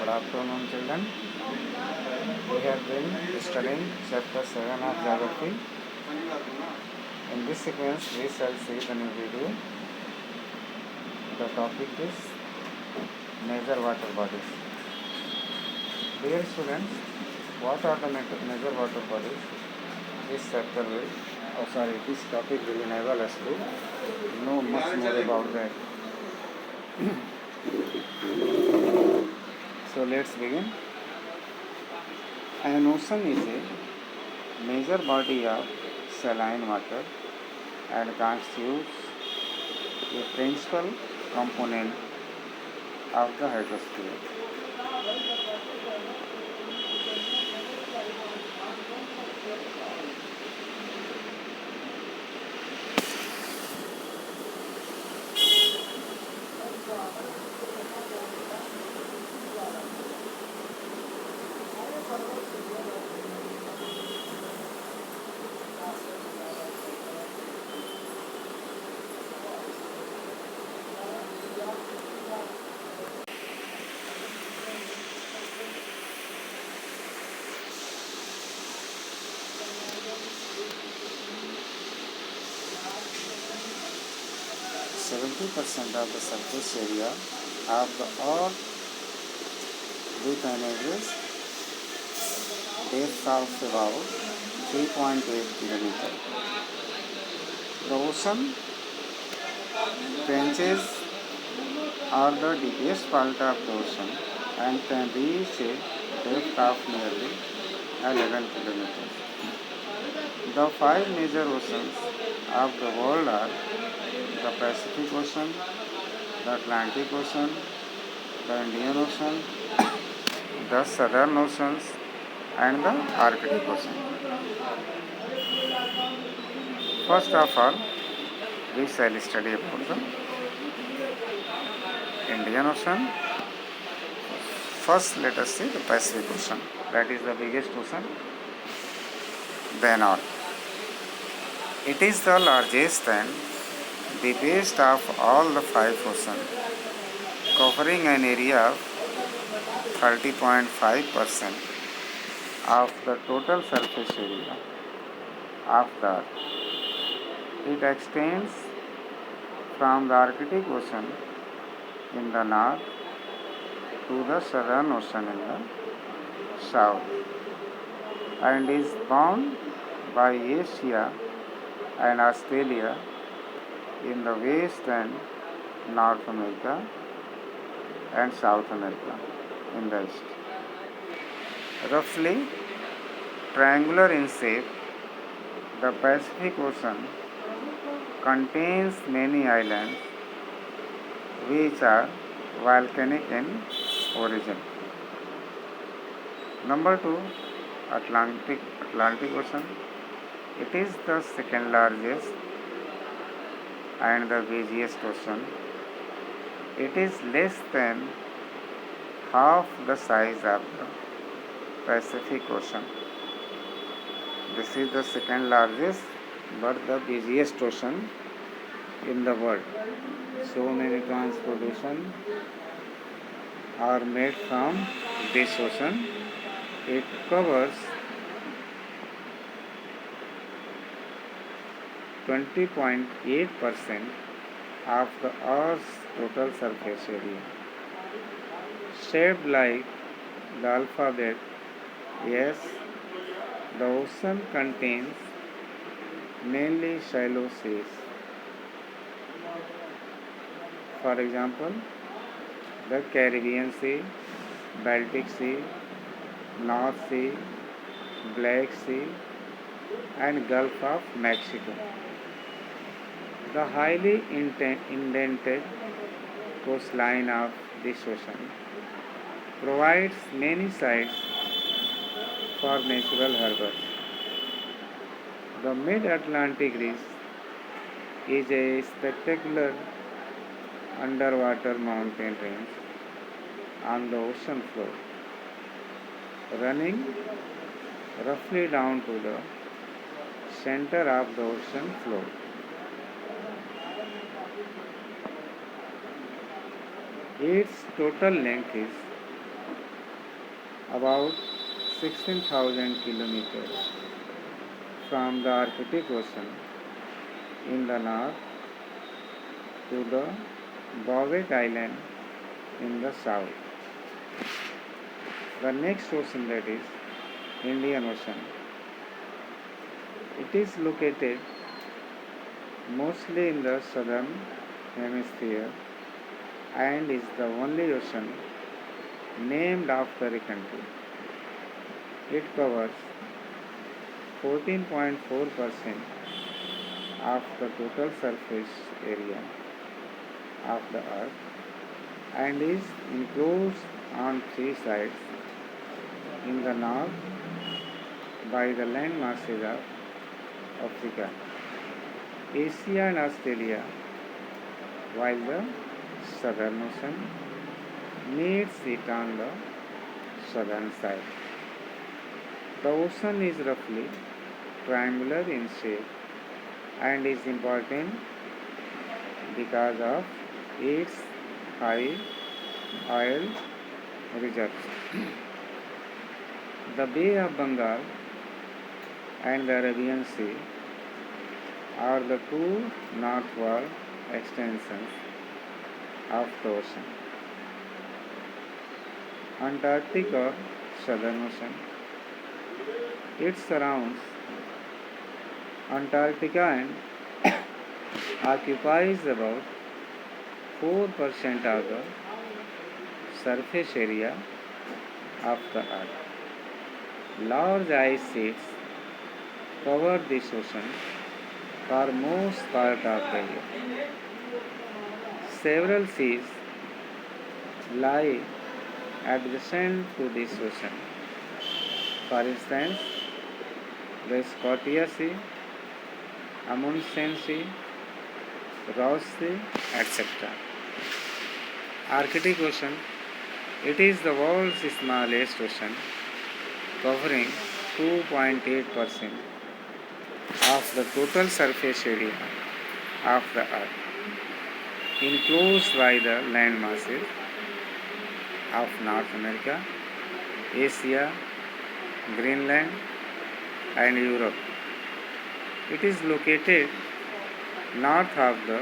Good afternoon, children. We have been studying chapter 7 of geography. In this sequence, we shall see the new video. The topic is major water bodies. Dear students, what are the major water bodies? This topic will enable us to know much more about that. So let's begin. An ocean is a major body of saline water and constitutes a principal component of the hydrosphere. %70 of the surface area of the earth with an average depth of about 3.8 km. The ocean trenches are the deepest part of the ocean and can reach a depth of nearly 11 km. The five major oceans of the world are the Pacific Ocean, the Atlantic Ocean, the Indian Ocean, the Southern Oceans, and the Arctic Ocean. First of all, we shall study about the Indian Ocean. First, let us see the Pacific Ocean. That is the biggest ocean than all. It is the largest and deepest of all the five oceans, covering an area of 30.5% of the total surface area of the Earth. It extends from the Arctic Ocean in the north to the Southern Ocean in the south, and is bound by Asia and Australia in the west and North America and South America in the east. Roughly triangular in shape, the Pacific Ocean contains many islands which are volcanic in origin. Number 2, Atlantic Ocean. It is the second largest and the busiest ocean. It is less than half the size of the Pacific Ocean. This is the second largest but the busiest ocean in the world. So many transportation are made from this ocean. It covers 20.8% of the Earth's total surface area. Shaped like the alphabet S, the ocean contains mainly shallow seas. For example, the Caribbean Sea, Baltic Sea, North Sea, Black Sea, and Gulf of Mexico. The highly indented coastline of this ocean provides many sites for natural harbors. The Mid-Atlantic Ridge is a spectacular underwater mountain range on the ocean floor, running roughly down to the center of the ocean floor. Its total length is about 16,000 kilometers from the Arctic Ocean in the north to the Bouvet Island in the south. The next ocean, that is Indian Ocean. It is located mostly in the southern hemisphere and is the only ocean named after a country. It covers 14.4% of the total surface area of the earth and is enclosed on three sides: in the north by the land masses of Africa, Asia and Australia, while the Southern Ocean meets it on the southern side. The ocean is roughly triangular in shape and is important because of its high oil reserves. The Bay of Bengal and the Arabian Sea are the two northward extensions of the ocean. Antarctic or Southern Ocean. It surrounds Antarctica and occupies about 4% of the surface area of the earth. Large ice sheets cover this ocean for most part of the year. Several seas lie adjacent to this ocean. For instance, the Scotia Sea, Amundsen Sea, Ross Sea, etc. Arctic Ocean. It is the world's smallest ocean, covering 2.8% of the total surface area of the earth, enclosed by the land masses of North America, Asia, Greenland, and Europe. It is located north of the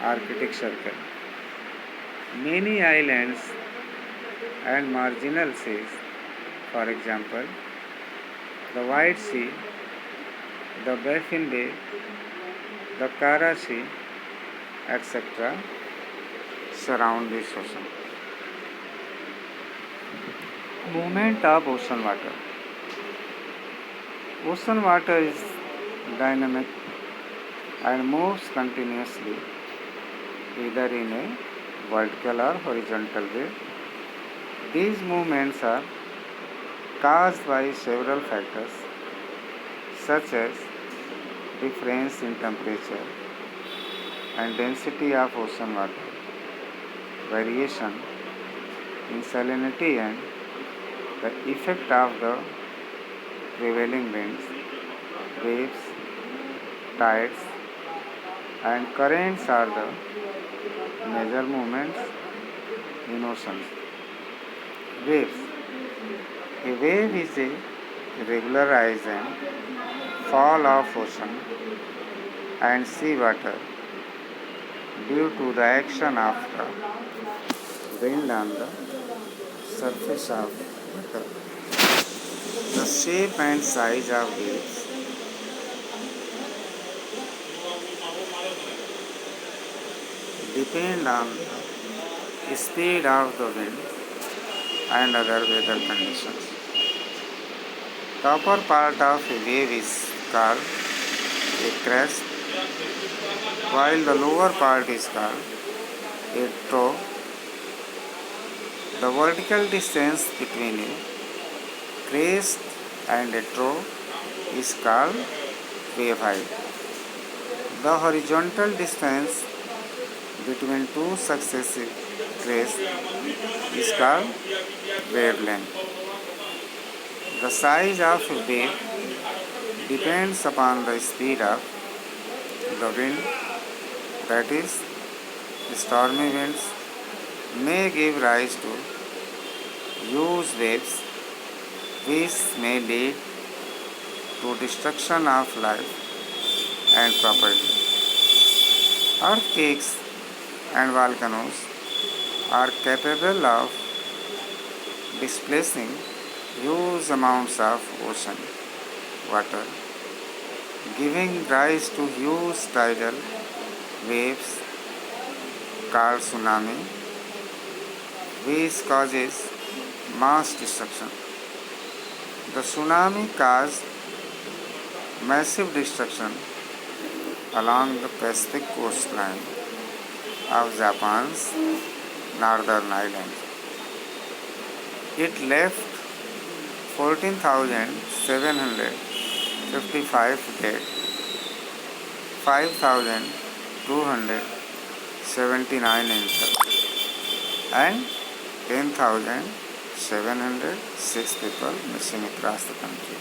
Arctic Circle. Many islands and marginal seas, for example, the White Sea, the Baffin Bay, the Kara Sea, etc., surround this ocean. Movement of ocean water. Ocean water is dynamic and moves continuously either in a vertical or horizontal way. These movements are caused by several factors such as difference in temperature and density of ocean water, variation in salinity, and the effect of the prevailing winds, waves, tides, and currents are the major movements in oceans. Waves. A wave is a regular rise and fall of ocean and sea water due to the action of the wind on the surface of water. The shape and size of waves depend on the speed of the wind and other weather conditions. The upper part of a wave is called a crest, while the lower part is called a trough. The vertical distance between a crest and a trough is called wave height. The horizontal distance between two successive crests is called wavelength. The size of a wave depends upon the speed of the wind, that is, stormy winds may give rise to huge waves which may lead to destruction of life and property. Earthquakes and volcanoes are capable of displacing huge amounts of ocean water, giving rise to huge tidal waves called tsunami, which causes mass destruction. The tsunami caused massive destruction along the Pacific coastline of Japan's northern islands. It left 14,755 dead, 5,279 injured, and 10,706 people missing across the country.